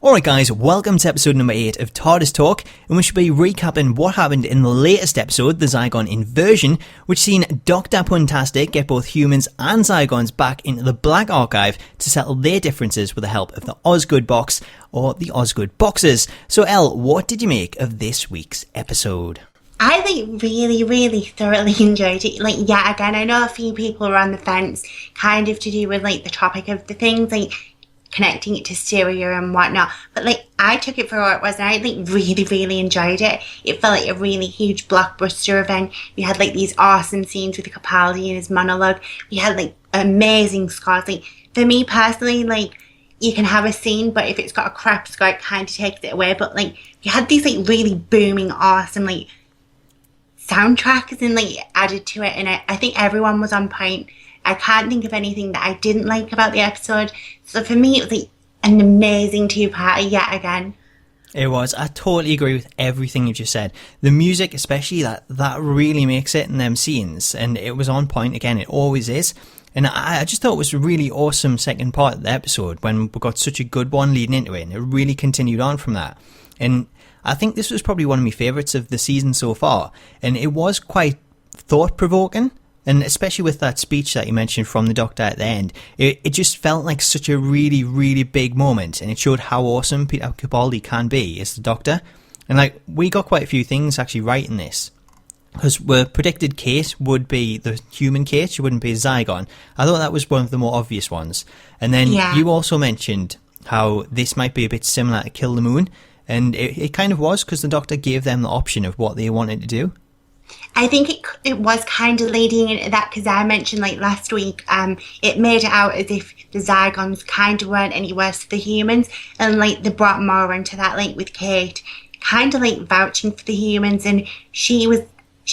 Alright guys, welcome to episode number 8 of Tardis Talk, and we should be recapping what happened in the latest episode, the Zygon Inversion, which seen Dr. Puntastic get both humans and Zygons back into the Black Archive to settle their differences with the help of the Osgood box, or the Osgood boxes. So Elle, what did you make of this week's episode? I really thoroughly enjoyed it. Again, I know a few people are on the fence, kind of to do with the topic of the things, connecting it to Syria and whatnot, but I took it for what it was, and I really enjoyed it. It felt like a really huge blockbuster event. We had these awesome scenes with Capaldi and his monologue. We had amazing scores. For me personally, you can have a scene, but if it's got a crap score, it kind of takes it away. But you had these really booming, awesome soundtracks and added to it, and I think everyone was on point. I can't think of anything that I didn't like about the episode. So for me, it was an amazing two-parter yet again. It was. I totally agree with everything you just said. The music, especially, that really makes it in them scenes. And it was on point again. It always is. And I just thought it was a really awesome second part of the episode when we got such a good one leading into it. And it really continued on from that. And I think this was probably one of my favourites of the season so far. And it was quite thought-provoking. And especially with that speech that you mentioned from the Doctor at the end, it just felt like such a really big moment, and it showed how awesome Peter Capaldi can be as the Doctor. And we got quite a few things actually right in this, because we predicted Kate would be the human Kate, she wouldn't be a Zygon. I thought that was one of the more obvious ones. And then you also mentioned how this might be a bit similar to Kill the Moon, and it kind of was, because the Doctor gave them the option of what they wanted to do. I think it was kind of leading into that, because I mentioned last week, it made it out as if the Zygons kind of weren't any worse for the humans, and they brought more into that with Kate, kind of vouching for the humans, and she was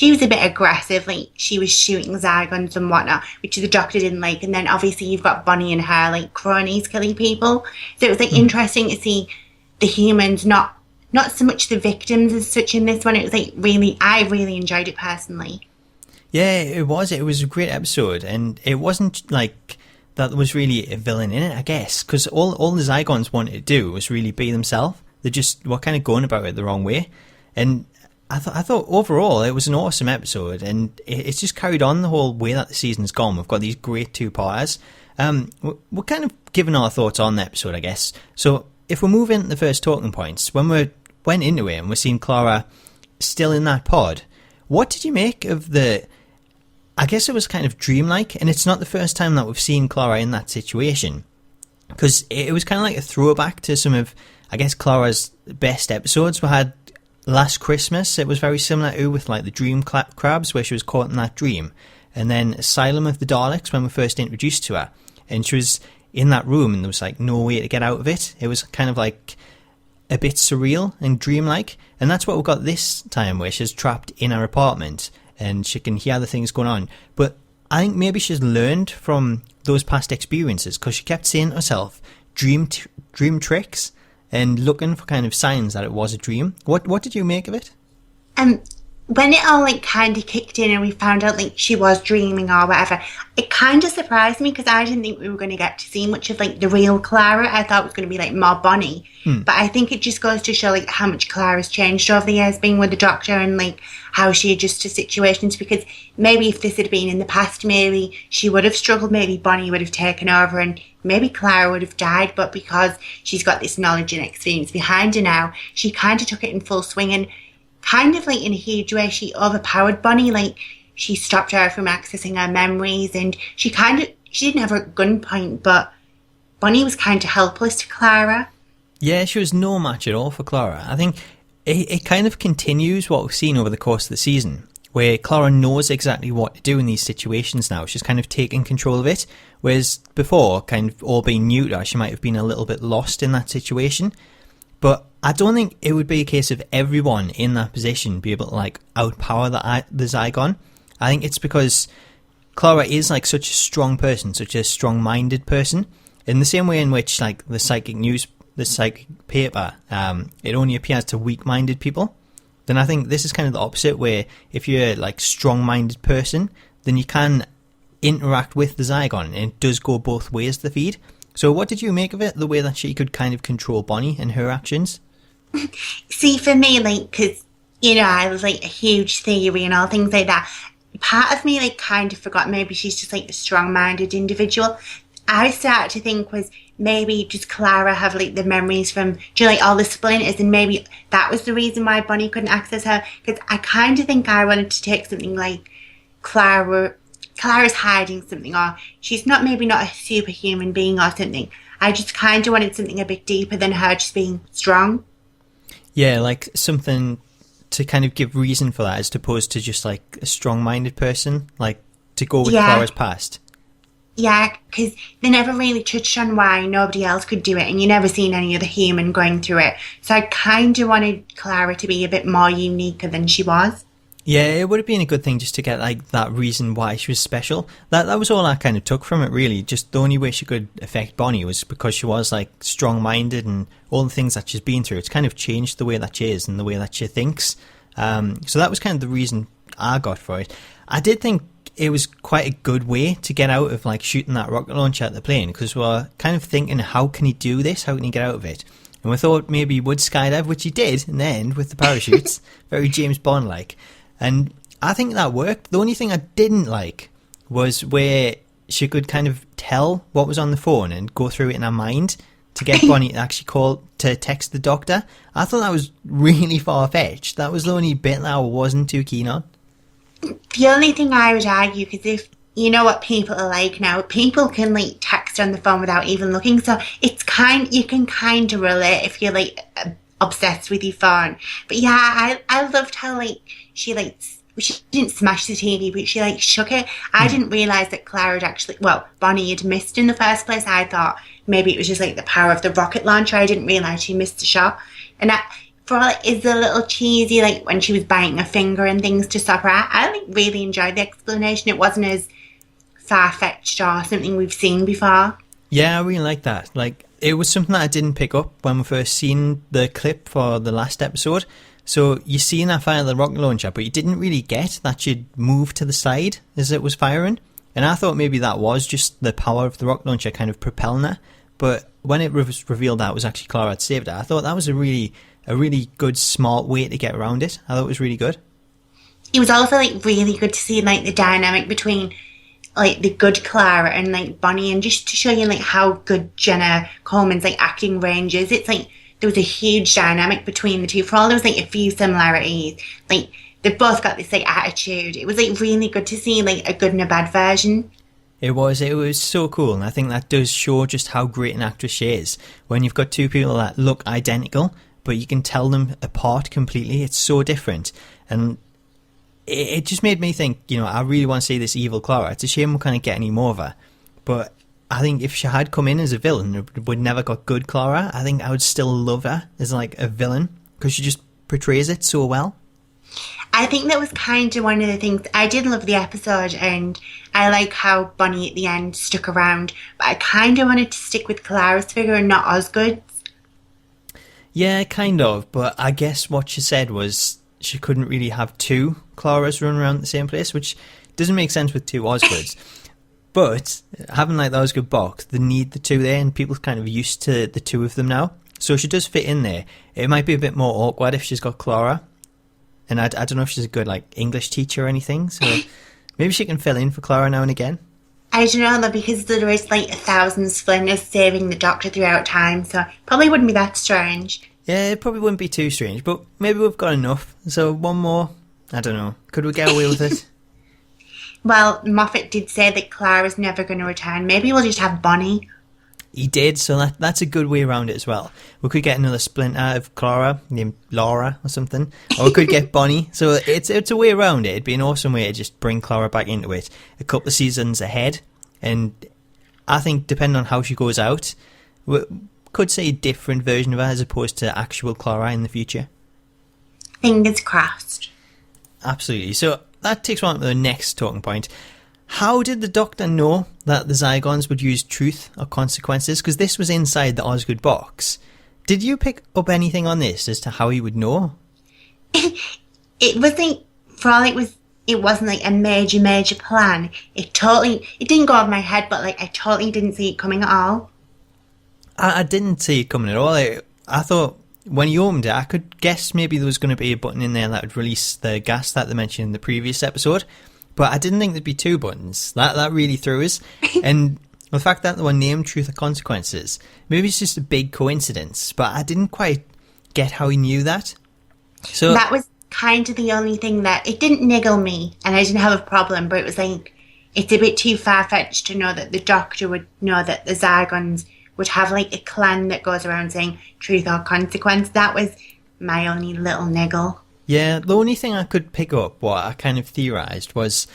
a bit aggressive, she was shooting Zygons and whatnot, which the Doctor didn't like. And then obviously you've got Bonnie and her cronies killing people, so it was interesting to see the humans not so much the victims as such in this one. It was I really enjoyed it personally. Yeah, it was a great episode, and it wasn't that there was really a villain in it, I guess, because all the Zygons wanted to do was really be themselves. They just were kind of going about it the wrong way, and I thought overall it was an awesome episode, and it's just carried on the whole way that the season's gone. We've got these great two-parters. We're kind of giving our thoughts on the episode, I guess. So if we move into the first talking points, when we went into it and we're seeing Clara still in that pod, what did you make of I guess it was kind of dreamlike, and it's not the first time that we've seen Clara in that situation, because it was kind of like a throwback to some of, I guess, Clara's best episodes. We had Last Christmas, it was very similar to, with the dream crabs, where she was caught in that dream, and then Asylum of the Daleks, when we first introduced to her, and she was in that room and there was no way to get out of it. It was kind of a bit surreal and dreamlike, and that's what we've got this time, where she's trapped in her apartment and she can hear the things going on. But I think maybe she's learned from those past experiences, because she kept saying to herself dream tricks and looking for kind of signs that it was a dream. What did you make of it? When it all kind of kicked in and we found out she was dreaming or whatever, it kind of surprised me, because I didn't think we were going to get to see much of the real Clara. I thought it was going to be more Bonnie. But I think it just goes to show how much Clara's changed over the years being with the Doctor, and how she adjusts to situations. Because maybe if this had been in the past, maybe she would have struggled, maybe Bonnie would have taken over, and maybe Clara would have died. But because she's got this knowledge and experience behind her now, she kind of took it in full swing, and kind of in a huge way she overpowered Bonnie. She stopped her from accessing her memories, and she didn't have her at gunpoint, but Bonnie was kind of helpless to Clara. Yeah, she was no match at all for Clara. I think it kind of continues what we've seen over the course of the season, where Clara knows exactly what to do in these situations now. She's kind of taken control of it, whereas before, kind of all being new to her, she might have been a little bit lost in that situation. But I don't think it would be a case of everyone in that position be able to outpower the Zygon. I think it's because Clara is such a strong person, such a strong-minded person, in the same way in which the psychic paper, it only appears to weak-minded people. Then I think this is kind of the opposite, where if you're a strong-minded person, then you can interact with the Zygon, and it does go both ways, the feed. So what did you make of it, the way that she could kind of control Bonnie and her actions? See, for me, like, because, you know, I was like a huge theory and all things like that. Part of me, like, kind of forgot maybe she's just like a strong-minded individual. I started to think was maybe just Clara have like the memories from, do you know, like all the splinters, and maybe that was the reason why Bonnie couldn't access her. Because I kind of think I wanted to take something like Clara's hiding something, or she's maybe not a superhuman being or something. I just kind of wanted something a bit deeper than her just being strong. Yeah, like something to kind of give reason for that as opposed to just like a strong-minded person, like to go with Clara's past. Yeah, because they never really touched on why nobody else could do it, and you never seen any other human going through it. So I kind of wanted Clara to be a bit more unique than she was. Yeah, it would have been a good thing just to get like that reason why she was special. That was all I kind of took from it, really. Just the only way she could affect Bonnie was because she was like strong-minded and all the things that she's been through. It's kind of changed the way that she is and the way that she thinks. So that was kind of the reason I got for it. I did think it was quite a good way to get out of like shooting that rocket launcher at the plane, because we're kind of thinking, how can he do this? How can he get out of it? And we thought maybe he would skydive, which he did in the end with the parachutes. Very James Bond-like. And I think that worked. The only thing I didn't like was where she could kind of tell what was on the phone and go through it in her mind to get Bonnie to actually text the doctor. I thought that was really far-fetched. That was the only bit that I wasn't too keen on. The only thing I would argue, because if you know what people are like now, people can like text on the phone without even looking, so you can kind of relate if you're like obsessed with your phone. But yeah, I loved how like she didn't smash the TV, but she like shook it. I didn't realise that Clara had Bonnie had missed in the first place. I thought maybe it was just like the power of the rocket launcher. I didn't realise she missed the shot. And for all it is a little cheesy, like when she was biting her finger and things to stop her, I like really enjoyed the explanation. It wasn't as far-fetched or something we've seen before. Yeah, I really like that. Like, it was something that I didn't pick up when we first seen the clip for the last episode. So you seen her fire the rocket launcher, but you didn't really get that she'd move to the side as it was firing. And I thought maybe that was just the power of the rocket launcher kind of propelling her. But when it was revealed that it was actually Clara that saved her, I thought that was a really good, smart way to get around it. I thought it was really good. It was also like really good to see like the dynamic between like the good Clara and like Bonnie, and just to show you like how good Jenna Coleman's like acting range is. It's like there was a huge dynamic between the two. For all there was like a few similarities, like they've both got this like attitude. It was like really good to see like a good and a bad version. It was so cool, and I think that does show just how great an actress she is. When you've got two people that look identical, but you can tell them apart completely. It's so different. And it just made me think, I really want to see this evil Clara. It's a shame we can't get any more of her. But I think if she had come in as a villain, would never got good Clara, I think I would still love her as like a villain, because she just portrays it so well. I think that was kind of one of the things. I did love the episode, and I like how Bonnie at the end stuck around. But I kind of wanted to stick with Clara's figure and not Osgood's. Yeah, kind of. But I guess what she said was she couldn't really have two Claras running around the same place, which doesn't make sense with two Osgoods. But having like the Osgood box, they need the two there, and people are kind of used to the two of them now. So she does fit in there. It might be a bit more awkward if she's got Clara. And I don't know if she's a good like English teacher or anything, so maybe she can fill in for Clara now and again. I don't know though, because there is like 1,000 splinters saving the Doctor throughout time, so probably wouldn't be that strange. Yeah, it probably wouldn't be too strange, but maybe we've got enough. So one more, I don't know, could we get away with it? Well, Moffat did say that Clara's never going to return. Maybe we'll just have Bonnie. He did, so that's a good way around it as well. We could get another splinter of Clara named Laura or something, or we could get Bonnie. So it's a way around it. It'd be an awesome way to just bring Clara back into it a couple of seasons ahead. And I think depending on how she goes out, we could see a different version of her as opposed to actual Clara in the future. Fingers crossed. Absolutely. So that takes one to the next talking point. How did the Doctor know that the Zygons would use truth or consequences? Because this was inside the Osgood box. Did you pick up anything on this as to how he would know? It wasn't, for all it wasn't like a major plan. It didn't go over my head, but like I totally didn't see it coming at all. I didn't see it coming at all. I thought when you opened it, I could guess maybe there was going to be a button in there that would release the gas that they mentioned in the previous episode, but I didn't think there'd be two buttons. That really threw us. And the fact that they were named Truth or Consequences, maybe it's just a big coincidence, but I didn't quite get how he knew that. So that was kind of the only thing that, it didn't niggle me, and I didn't have a problem, but it was like, it's a bit too far-fetched to know that the Doctor would know that the Zygons would have like a clan that goes around saying truth or consequence. That was my only little niggle. Yeah, the only thing I could pick up, what I kind of theorised, was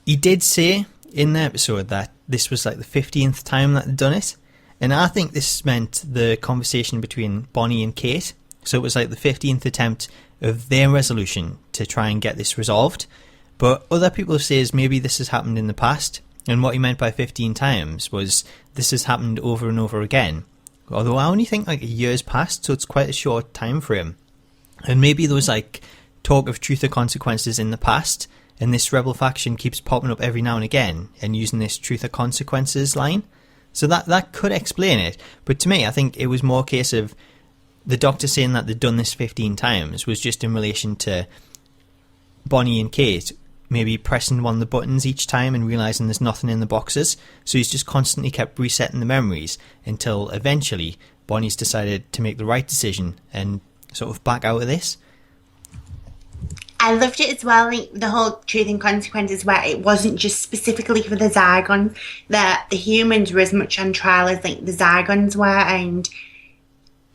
he did say in the episode that this was like the 15th time that they'd done it, and I think this meant the conversation between Bonnie and Kate. So it was like the 15th attempt of their resolution to try and get this resolved. But other people say maybe this has happened in the past, and what he meant by 15 times was this has happened over and over again. Although I only think like a year's passed, so it's quite a short time frame. And maybe there was like talk of truth or consequences in the past, and this rebel faction keeps popping up every now and again and using this truth or consequences line. So that could explain it. But to me, I think it was more a case of the Doctor saying that they'd done this 15 times was just in relation to Bonnie and Kate maybe pressing one of the buttons each time and realising there's nothing in the boxes. So he's just constantly kept resetting the memories until eventually Bonnie's decided to make the right decision and sort of back out of this. I loved it as well, like the whole truth and consequences, where it wasn't just specifically for the Zygons, that the humans were as much on trial as like the Zygons were, and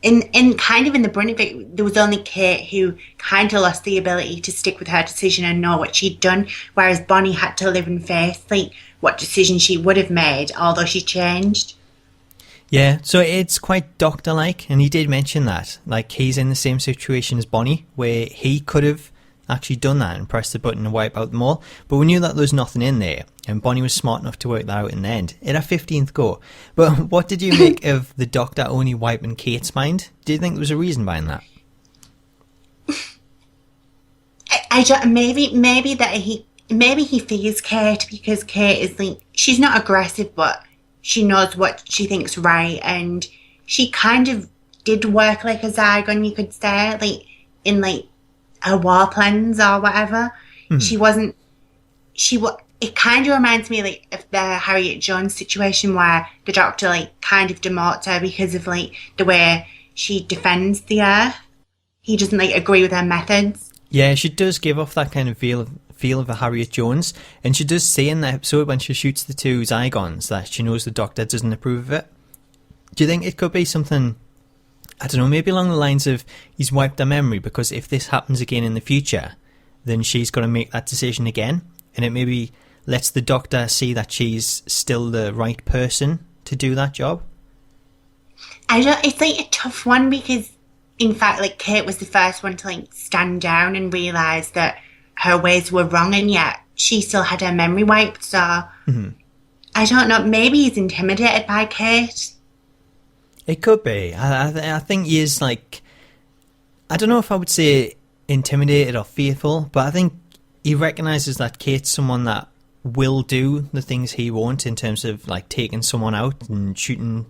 in kind of in the brunt of it, there was only Kate who kind of lost the ability to stick with her decision and know what she'd done, whereas Bonnie had to live and face like what decision she would have made, although she changed. Yeah, so it's quite Doctor-like, and he did mention that. Like, he's in the same situation as Bonnie, where he could have actually done that and pressed the button and wipe out them all, but we knew that there was nothing in there, and Bonnie was smart enough to work that out in the end. In her 15th go. But what did you make of the Doctor only wiping Kate's mind? Do you think there was a reason behind that? I don't, maybe he fears Kate because Kate is like, she's not aggressive, but she knows what she thinks right, and she kind of did work like a Zygon, you could say, like in like her war plans or whatever. It kind of reminds me like of the Harriet Jones situation where the Doctor like kind of demotes her because of like the way she defends the Earth. He doesn't like agree with her methods. Yeah, she does give off that kind of feel of a Harriet Jones, and she does say in the episode when she shoots the two Zygons that she knows the Doctor doesn't approve of it. Do you think it could be something, I don't know, maybe along the lines of he's wiped her memory because if this happens again in the future, then she's got to make that decision again, and it maybe lets the Doctor see that she's still the right person to do that job? It's like a tough one because in fact like Kate was the first one to like stand down and realise that her ways were wrong, and yet she still had her memory wiped, so I don't know, maybe he's intimidated by Kate. It could be. I think he is like, I don't know if I would say intimidated or fearful, but I think he recognises that Kate's someone that will do the things he wants in terms of like taking someone out and shooting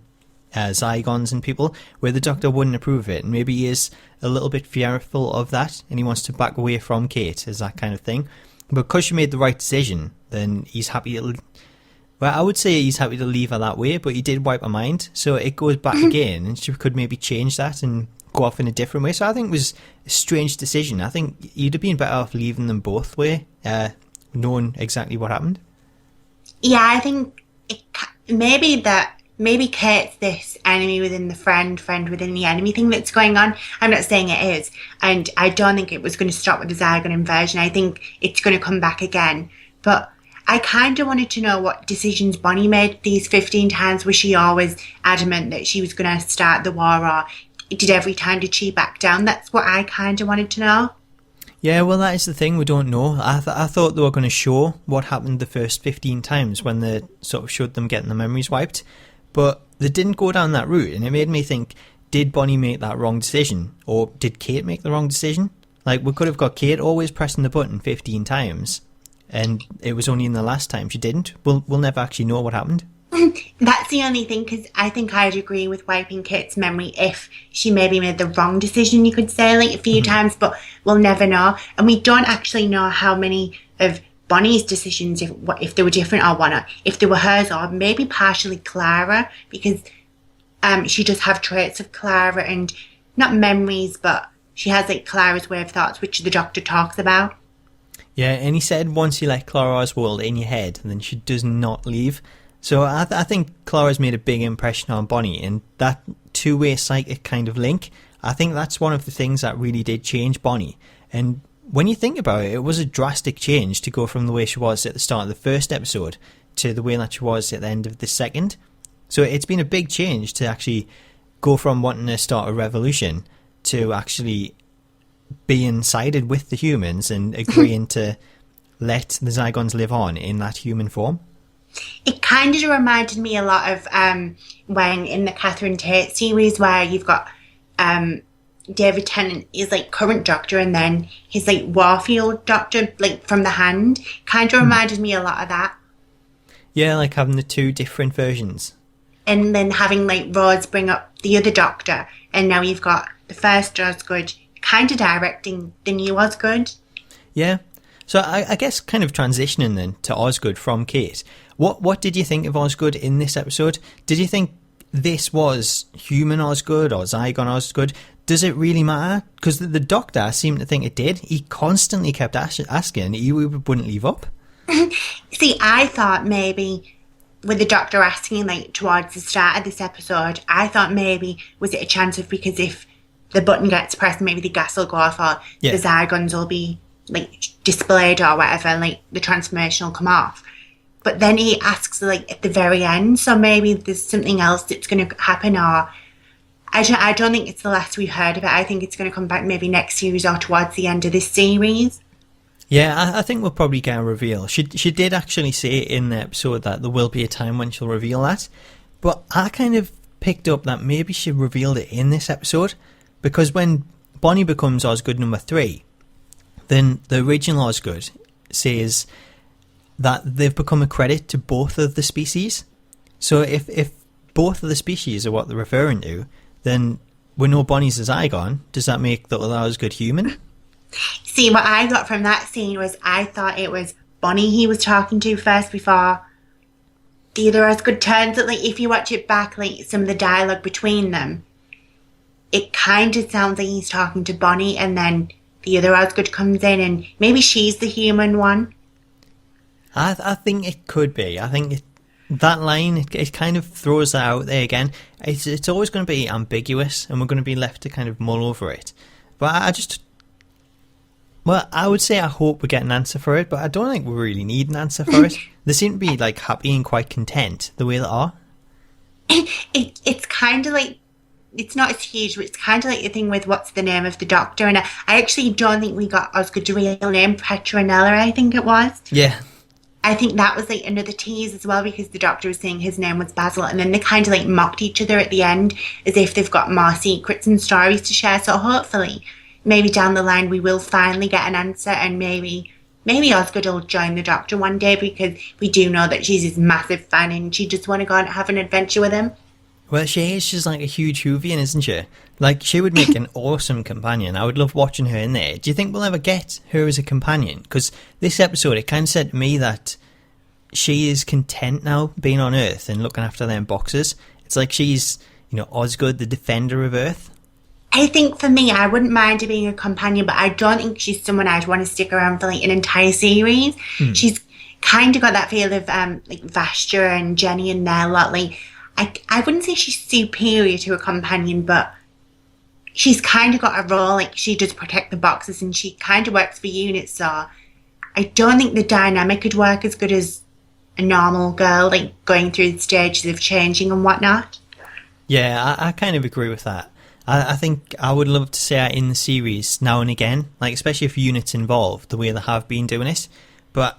Zygons and people, where the Doctor wouldn't approve of it, and maybe he is a little bit fearful of that and he wants to back away from Kate as that kind of thing. But because she made the right decision, then he's happy to, well, I would say he's happy to leave her that way, but he did wipe her mind, so it goes back again, and she could maybe change that and go off in a different way. So I think it was a strange decision. I think you'd have been better off leaving them both way, knowing exactly what happened. Yeah, I think maybe Kate's this enemy within the friend within the enemy thing that's going on. I'm not saying it is, and I don't think it was going to stop with the Zygon Inversion. I think it's going to come back again, but I kind of wanted to know what decisions Bonnie made these 15 times. Was she always adamant that she was going to start the war, or did she back down? That's what I kind of wanted to know. Yeah, well, that is the thing, we don't know. I thought they were going to show what happened the first 15 times when they sort of showed them getting the memories wiped, but they didn't go down that route, and it made me think, did Bonnie make that wrong decision, or did Kate make the wrong decision? Like, we could have got Kate always pressing the button 15 times, and it was only in the last time she didn't. We'll never actually know what happened. That's the only thing, because I think I'd agree with wiping Kate's memory if she maybe made the wrong decision, you could say, like a few times, but we'll never know. And we don't actually know how many of Bonnie's decisions, if they were different or whatnot, if they were hers or maybe partially Clara, because she does have traits of Clara and not memories, but she has like Clara's way of thoughts, which the Doctor talks about. Yeah, and he said once you let Clara Oswald in your head, then she does not leave. So I think Clara's made a big impression on Bonnie, and that two-way psychic kind of link, I think that's one of the things that really did change Bonnie. And when you think about it, it was a drastic change to go from the way she was at the start of the first episode to the way that she was at the end of the second. So it's been a big change to actually go from wanting to start a revolution to actually being sided with the humans and agreeing to let the Zygons live on in that human form. It kind of reminded me a lot of when in the Catherine Tate series, where you've got David Tennant is like current Doctor, and then his like Warfield Doctor, like from The Hand. Kind of reminded me a lot of that. Yeah, like having the two different versions. And then having like Rhodes bring up the other Doctor, and now you've got the first Osgood kind of directing the new Osgood. Yeah. So I guess kind of transitioning then to Osgood from Kate. What did you think of Osgood in this episode? Did you think this was human Osgood or Zygon Osgood? Does it really matter? Because the Doctor seemed to think it did. He constantly kept asking. He wouldn't leave up. See, I thought maybe with the Doctor asking like towards the start of this episode, I thought maybe was it a chance of, because if the button gets pressed, maybe the gas will go off, or the Zygons will be like displayed or whatever, like the transformation will come off. But then he asks like at the very end, so maybe there's something else that's going to happen, or I don't think it's the last we've heard of it. I think it's going to come back maybe next series or towards the end of this series. Yeah, I think we'll probably get a reveal. She did actually say in the episode that there will be a time when she'll reveal that, but I kind of picked up that maybe she revealed it in this episode, because when Bonnie becomes Osgood number 3, then the original Osgood says that they've become a credit to both of the species. So if both of the species are what they're referring to, then we know Bonnie's a Zygon. Does that make the other Osgood human? See, what I got from that scene was I thought it was Bonnie he was talking to first before the other Osgood. Turns out, like, if you watch it back, like some of the dialogue between them, it kind of sounds like he's talking to Bonnie, and then the other Osgood comes in, and maybe she's the human one. I think it could be. I think that line, it kind of throws that out there again. It's always going to be ambiguous, and we're going to be left to kind of mull over it. But I would say I hope we get an answer for it, but I don't think we really need an answer for it. They seem to be like happy and quite content the way they are. It's kind of like, it's not as huge, but it's kind of like the thing with what's the name of the Doctor, and I actually don't think we got Osgood's real name, Petronella, I think it was. Yeah. I think that was like another tease as well, because the Doctor was saying his name was Basil, and then they kind of like mocked each other at the end as if they've got more secrets and stories to share. So hopefully, maybe down the line we will finally get an answer, and maybe Osgood will join the Doctor one day, because we do know that she's his massive fan and she just want to go and have an adventure with him. Well, she is. She's like a huge Whovian, isn't she? Like, she would make an awesome companion. I would love watching her in there. Do you think we'll ever get her as a companion? Because this episode, it kind of said to me that she is content now being on Earth and looking after them boxes. It's like she's, Osgood, the defender of Earth. I think for me, I wouldn't mind her being a companion, but I don't think she's someone I'd want to stick around for like an entire series. She's kind of got that feel of like Vastra and Jenny and their lot. Like, I wouldn't say she's superior to a companion, but she's kind of got a role, like she does protect the boxes and she kind of works for units, so I don't think the dynamic could work as good as a normal girl, like going through the stages of changing and whatnot. Yeah, I kind of agree with that. I think I would love to see her in the series now and again, like especially if units involved, the way they have been doing it. But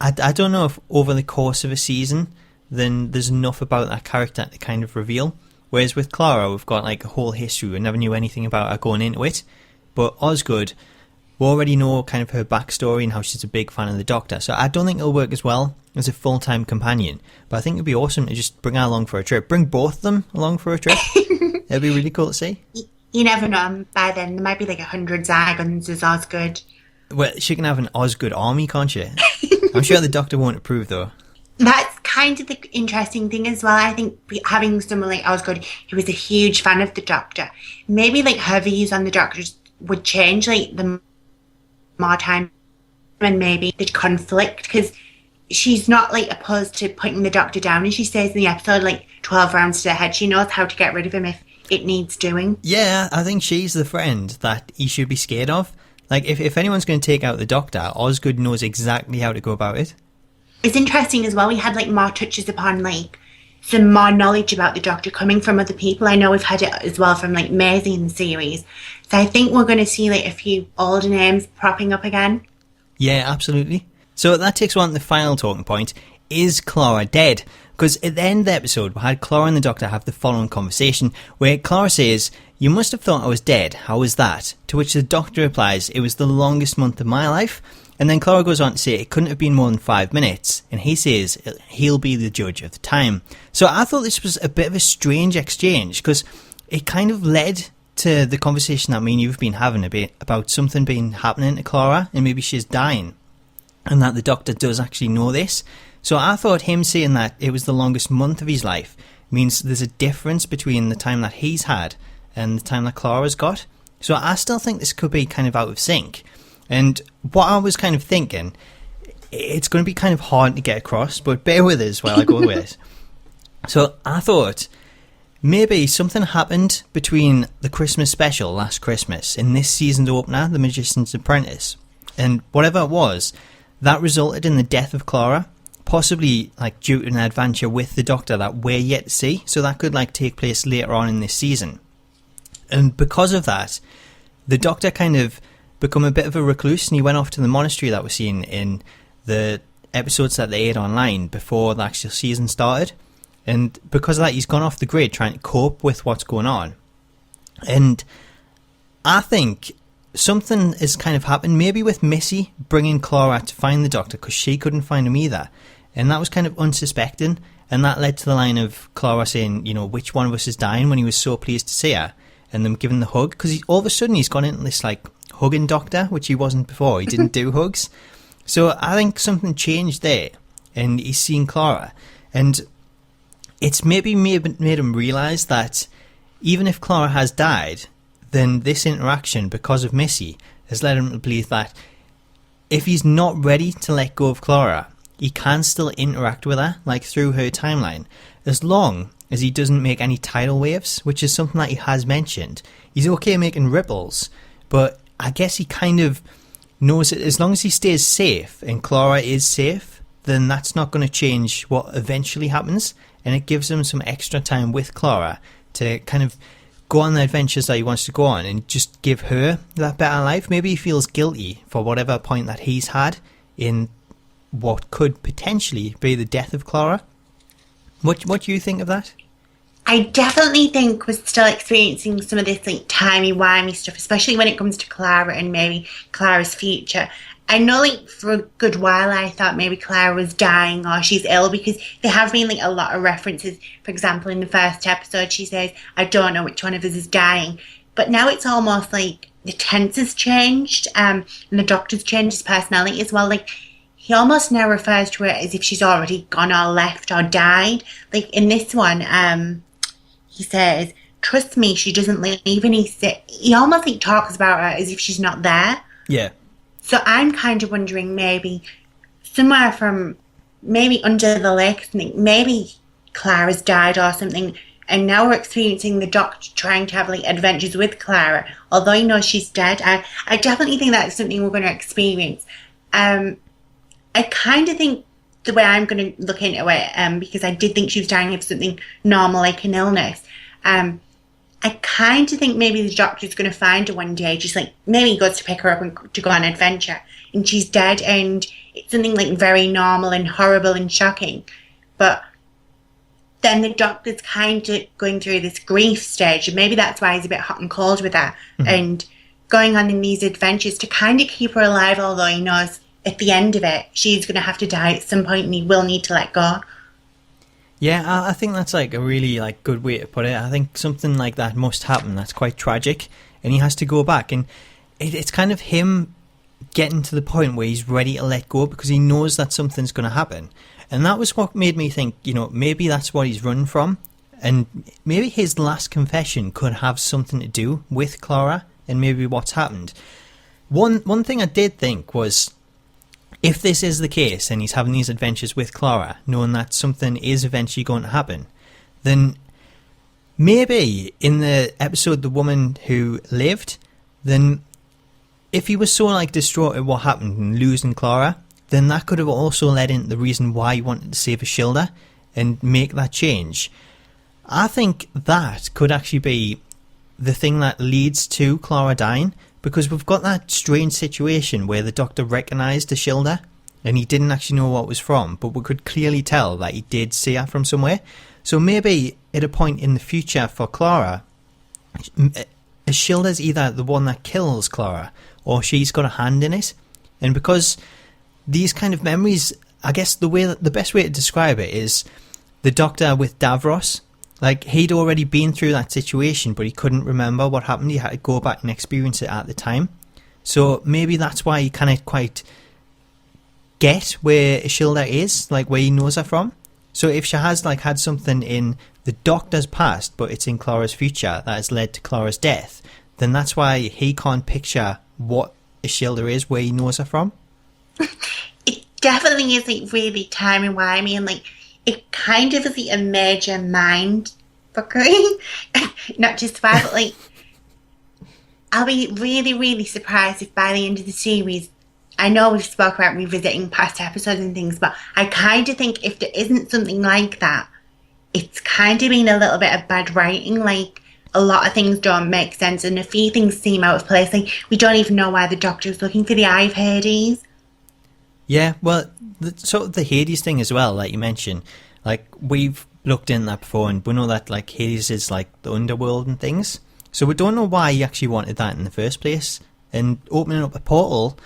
I don't know if over the course of a season, then there's enough about that character to kind of reveal. Whereas with Clara, we've got like a whole history. We never knew anything about her going into it. But Osgood, We already know kind of her backstory and how she's a big fan of the Doctor. So I don't think it'll work as well as a full-time companion. But I think it'd be awesome to just bring her along for a trip. Bring both of them along for a trip. It'd be really cool to see. You never know. By then, there might be like 100 Zygons as Osgood. Well, she can have an Osgood army, can't she? I'm sure the Doctor won't approve, though. That's kind of the interesting thing as well. I think having someone like Osgood who was a huge fan of the Doctor, maybe like her views on the Doctor would change like the more time and maybe the conflict, because she's not like opposed to putting the Doctor down, and she says in the episode like 12 rounds to the head. She knows how to get rid of him if it needs doing. Yeah, I think she's the friend that he should be scared of. Like, if anyone's going to take out the Doctor, Osgood knows exactly how to go about it. It's interesting as well, we had like more touches upon like some more knowledge about the Doctor coming from other people. I know we've had it as well from like Maisie in the series. So I think we're going to see like a few older names propping up again. Yeah, absolutely. So that takes on the final talking point. Is Clara dead? Because at the end of the episode, we had Clara and the Doctor have the following conversation where Clara says, "You must have thought I was dead. How was that?" To which the Doctor replies, "It was the longest month of my life." And then Clara goes on to say it couldn't have been more than 5 minutes. And he says he'll be the judge of the time. So I thought this was a bit of a strange exchange because it kind of led to the conversation that me and you've been having a bit about something being happening to Clara and maybe she's dying. And that the Doctor does actually know this. So I thought him saying that it was the longest month of his life means there's a difference between the time that he's had and the time that Clara's got. So I still think this could be kind of out of sync. And what I was kind of thinking, it's going to be kind of hard to get across, but bear with us while I go with it. So I thought maybe something happened between the Christmas special last Christmas and this season's opener, The Magician's Apprentice. And whatever it was, that resulted in the death of Clara, possibly like due to an adventure with the Doctor that we're yet to see. So that could like take place later on in this season. And because of that, the Doctor kind of become a bit of a recluse, and he went off to the monastery that we're seeing in the episodes that they aired online before the actual season started. And because of that, he's gone off the grid trying to cope with what's going on. And I think something has kind of happened, maybe with Missy bringing Clara to find the Doctor because she couldn't find him either. And that was kind of unsuspecting, and that led to the line of Clara saying, you know, which one of us is dying, when he was so pleased to see her, and them giving the hug, because all of a sudden he's gone into this like hugging Doctor, which he wasn't before. He didn't do hugs. So I think something changed there, and he's seen Clara, and it's maybe made him realise that even if Clara has died, then this interaction, because of Missy, has led him to believe that if he's not ready to let go of Clara, he can still interact with her, like through her timeline, as long as he doesn't make any tidal waves, which is something that he has mentioned. He's okay making ripples, but I guess he kind of knows that as long as he stays safe and Clara is safe, then that's not going to change what eventually happens, and it gives him some extra time with Clara to kind of go on the adventures that he wants to go on and just give her that better life. Maybe he feels guilty for whatever point that he's had in what could potentially be the death of Clara. What do you think of that? I definitely think we're still experiencing some of this like timey-wimey stuff, especially when it comes to Clara and maybe Clara's future. I know like for a good while I thought maybe Clara was dying or she's ill, because there have been like a lot of references. For example, in the first episode she says, "I don't know which one of us is dying." But now it's almost like the tense has changed, and the Doctor's changed his personality as well. Like, he almost now refers to her as if she's already gone or left or died. Like in this one, he says, "Trust me, she doesn't leave," and he almost like talks about her as if she's not there. Yeah. So I'm kind of wondering, maybe somewhere from maybe under the lake, maybe Clara's died or something, and now we're experiencing the Doctor trying to have like adventures with Clara, although he knows she's dead. I definitely think that's something we're going to experience. I kind of think the way I'm going to look into it, because I did think she was dying of something normal like an illness, I kind of think maybe the Doctor's going to find her one day, just like maybe he goes to pick her up and to go on an adventure, and she's dead, and it's something like very normal and horrible and shocking. But then the Doctor's kind of going through this grief stage, and maybe that's why he's a bit hot and cold with her, and going on in these adventures to kind of keep her alive, although he knows at the end of it she's going to have to die at some point and he will need to let go. Yeah, I think that's like a really like good way to put it. I think something like that must happen. That's quite tragic, and he has to go back, and it's kind of him getting to the point where he's ready to let go because he knows that something's going to happen. And that was what made me think, you know, maybe that's what he's run from, and maybe his last confession could have something to do with Clara and maybe what's happened. One thing I did think was, if this is the case and he's having these adventures with Clara, knowing that something is eventually going to happen, then maybe in the episode The Woman Who Lived, then if he was so like distraught at what happened and losing Clara, then that could have also led into the reason why he wanted to save Ashilda and make that change. I think that could actually be the thing that leads to Clara dying, because we've got that strange situation where the doctor recognised Ashilda and he didn't actually know what it was from, but we could clearly tell that he did see her from somewhere. So maybe at a point in the future for Clara, Ashilda's either the one that kills Clara or she's got a hand in it. And because these kind of memories, I guess the best way to describe it is the doctor with Davros. Like, he'd already been through that situation, but he couldn't remember what happened. He had to go back and experience it at the time. So maybe that's why he can't quite get where Ashilda is, like where he knows her from. So if she has like had something in the doctor's past, but it's in Clara's future that has led to Clara's death, then that's why he can't picture what Ashilda is, where he knows her from. It definitely is like really timey-wimey, and like it kind of is like a major mind fuckery. Not just why, but like I'll be really, really surprised if by the end of the series, I know we've spoke about revisiting past episodes and things, but I kind of think if there isn't something like that, it's kind of been a little bit of bad writing. Like, a lot of things don't make sense, and a few things seem out of place. Like, we don't even know why the doctor's looking for the Eye of Hades. Yeah, well, sort of the Hades thing as well, like you mentioned. Like, we've looked in that before, and we know that like Hades is like the underworld and things. So we don't know why he actually wanted that in the first place. And opening up a portal,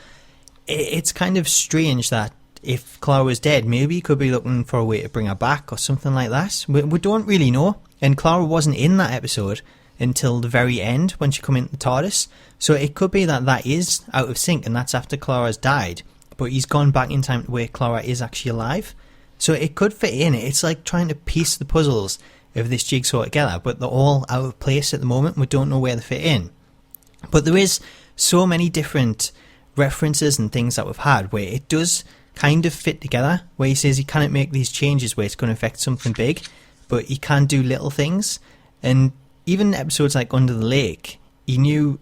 it's kind of strange that if Clara was dead, maybe he could be looking for a way to bring her back or something like that. We don't really know. And Clara wasn't in that episode until the very end when she come into the Tardis. So it could be that that is out of sync, and that's after Clara's died. But he's gone back in time to where Clara is actually alive. So it could fit in. It's like trying to piece the puzzles of this jigsaw together, but they're all out of place at the moment. We don't know where they fit in. But there is so many different references and things that we've had where it does kind of fit together, where he says he can't make these changes where it's going to affect something big, but he can do little things. And even episodes like Under the Lake, he knew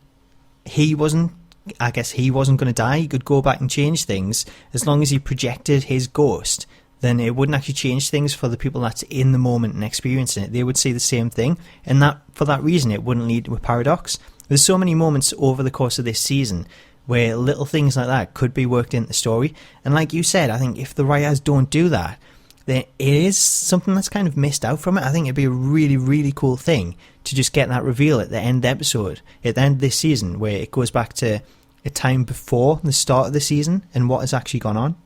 he wasn't going to die. He could go back and change things as long as he projected his ghost. Then it wouldn't actually change things for the people that's in the moment and experiencing it. They would see the same thing, and that for that reason it wouldn't lead to a paradox. There's so many moments over the course of this season where little things like that could be worked into the story. And like you said, I think if the writers don't do that, then it is something that's kind of missed out from it. I think it'd be a really, really cool thing to just get that reveal at the end of the episode, at the end of this season, where it goes back to a time before the start of the season and what has actually gone on.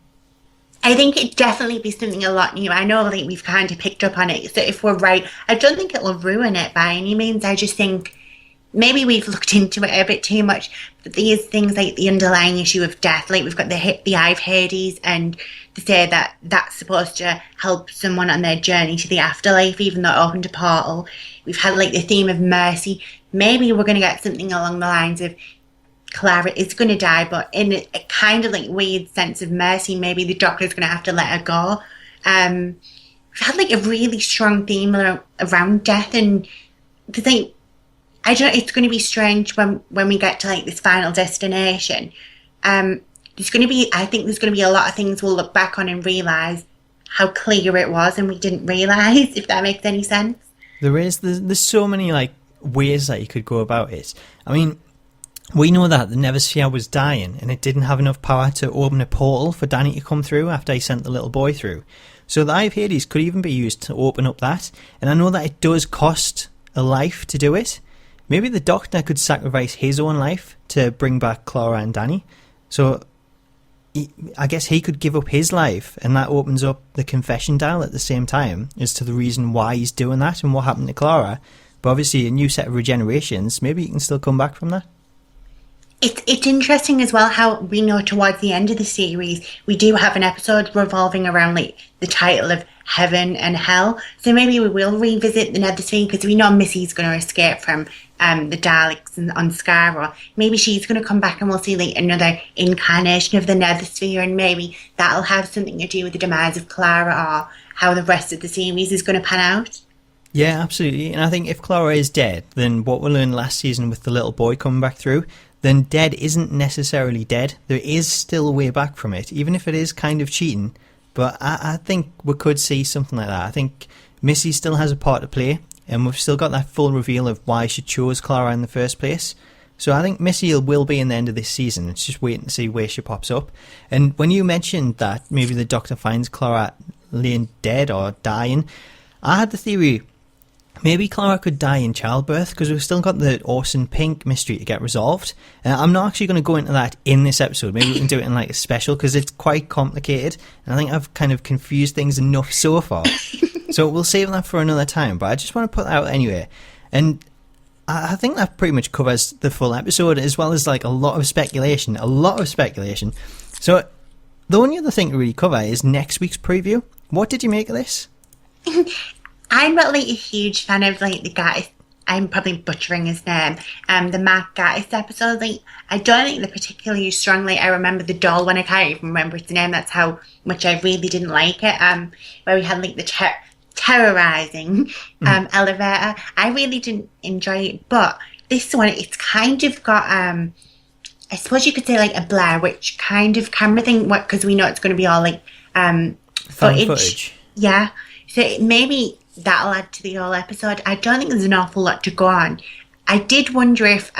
I think it'd definitely be something a lot new. I know like we've kind of picked up on it, so if we're right, I don't think it'll ruin it by any means. I just think maybe we've looked into it a bit too much, but these things like the underlying issue of death, like we've got the Eye of Hades, and to say that that's supposed to help someone on their journey to the afterlife, even though it opened a portal. We've had like the theme of mercy. Maybe we're going to get something along the lines of Clara is going to die, but in a kind of like weird sense of mercy, maybe the doctor's going to have to let her go. We've had like a really strong theme around death, and to think, I don't know, it's going to be strange when we get to like this final destination. I think there's going to be a lot of things we'll look back on and realise how clear it was and we didn't realise, if that makes any sense. There's so many like ways that you could go about it. I mean, we know that the Neversphere was dying and it didn't have enough power to open a portal for Danny to come through after he sent the little boy through. So the Eye of Hades could even be used to open up that. And I know that it does cost a life to do it. maybe the Doctor could sacrifice his own life to bring back Clara and Danny. So I guess he could give up his life, and that opens up the confession dial at the same time as to the reason why he's doing that and what happened to Clara. But obviously a new set of regenerations, maybe he can still come back from that. It's interesting as well how we know towards the end of the series we do have an episode revolving around like the title of Heaven and Hell. So maybe we will revisit the Nether Sphere because we know Missy's going to escape from the Daleks on Skara. Maybe she's going to come back and we'll see like another incarnation of the Nether Sphere, and maybe that'll have something to do with the demise of Clara or how the rest of the series is going to pan out. Yeah, absolutely. And I think if Clara is dead, then what we learned last season with the little boy coming back through, then dead isn't necessarily dead. There is still a way back from it, even if it is kind of cheating. But I think we could see something like that. I think Missy still has a part to play, and we've still got that full reveal of why she chose Clara in the first place. So I think Missy will be in the end of this season. It's just waiting to see where she pops up. And when you mentioned that maybe the Doctor finds Clara laying dead or dying, I had the theory maybe Clara could die in childbirth, because we've still got the Orson Pink mystery to get resolved. I'm not actually going to go into that in this episode. Maybe we can do it in like a special, because it's quite complicated, and I think I've kind of confused things enough so far. So we'll save that for another time, but I just want to put that out anyway. And I think that pretty much covers the full episode, as well as like a lot of speculation. So the only other thing to really cover is next week's preview. What did you make of this? I'm not like a huge fan of like the guy. I'm probably butchering his name. The Mark Gatiss episode. Like, I don't think they're particularly strong. Like, I remember the doll one. I can't even remember its name. That's how much I really didn't like it. Where we had like the terrorizing elevator. I really didn't enjoy it. But this one, it's kind of got I suppose you could say like a Blair Witch kind of camera thing. Because we know it's going to be all like footage. Yeah. So maybe that'll add to the whole episode. I don't think there's an awful lot to go on. I did wonder if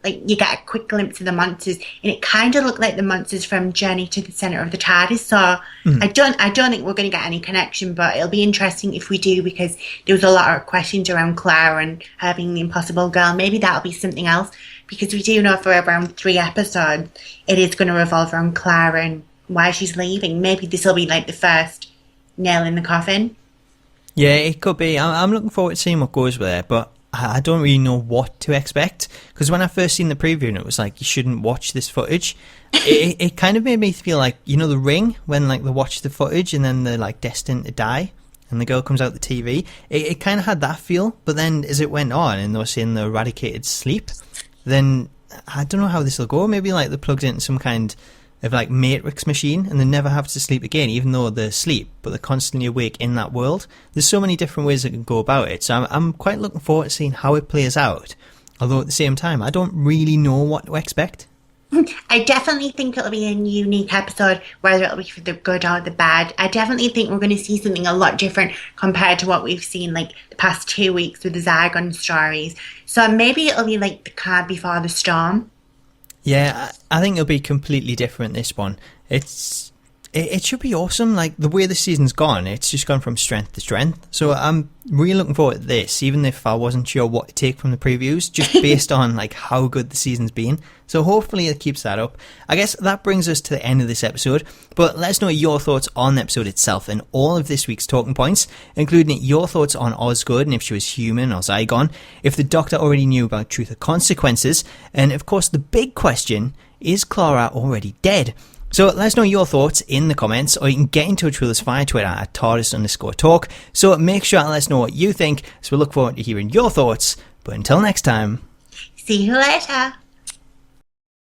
like you get a quick glimpse of the monsters, and it kind of looked like the monsters from Journey to the Centre of the Tardis. So I don't think we're going to get any connection, but it'll be interesting if we do, because there was a lot of questions around Clara and her being the impossible girl. Maybe that'll be something else, because we do know for around 3 episodes it is going to revolve around Clara and why she's leaving. Maybe this will be like the first nail in the coffin. Yeah, it could be. I'm looking forward to seeing what goes with it, but I don't really know what to expect, because when I first seen the preview and it was like you shouldn't watch this footage, it kind of made me feel like, you know, The Ring, when like they watch the footage and then they're like destined to die and the girl comes out the TV. It kind of had that feel, but then as it went on and they were saying the eradicated sleep, then I don't know how this will go. Maybe like they're plugged into some kind of like Matrix machine and they never have to sleep again, even though they're asleep, but they're constantly awake in that world. There's so many different ways that can go about it, so I'm quite looking forward to seeing how it plays out, although at the same time I don't really know what to expect. I definitely think it'll be a unique episode, whether it'll be for the good or the bad. I definitely think we're going to see something a lot different compared to what we've seen like the past 2 weeks with the Zygon stories. So maybe it'll be like the calm before the storm. Yeah, I think it'll be completely different, this one. It should be awesome. Like, the way the season's gone, it's just gone from strength to strength. So I'm really looking forward to this, even if I wasn't sure what to take from the previews, just based on like how good the season's been. So hopefully it keeps that up. I guess that brings us to the end of this episode, but let us know your thoughts on the episode itself and all of this week's talking points, including your thoughts on Osgood and if she was human or Zygon, if the Doctor already knew about Truth or Consequences, and of course the big question, is Clara already dead? So let us know your thoughts in the comments, or you can get in touch with us via Twitter at Tardis_talk. So make sure to let us know what you think, so we look forward to hearing your thoughts. But until next time, see you later.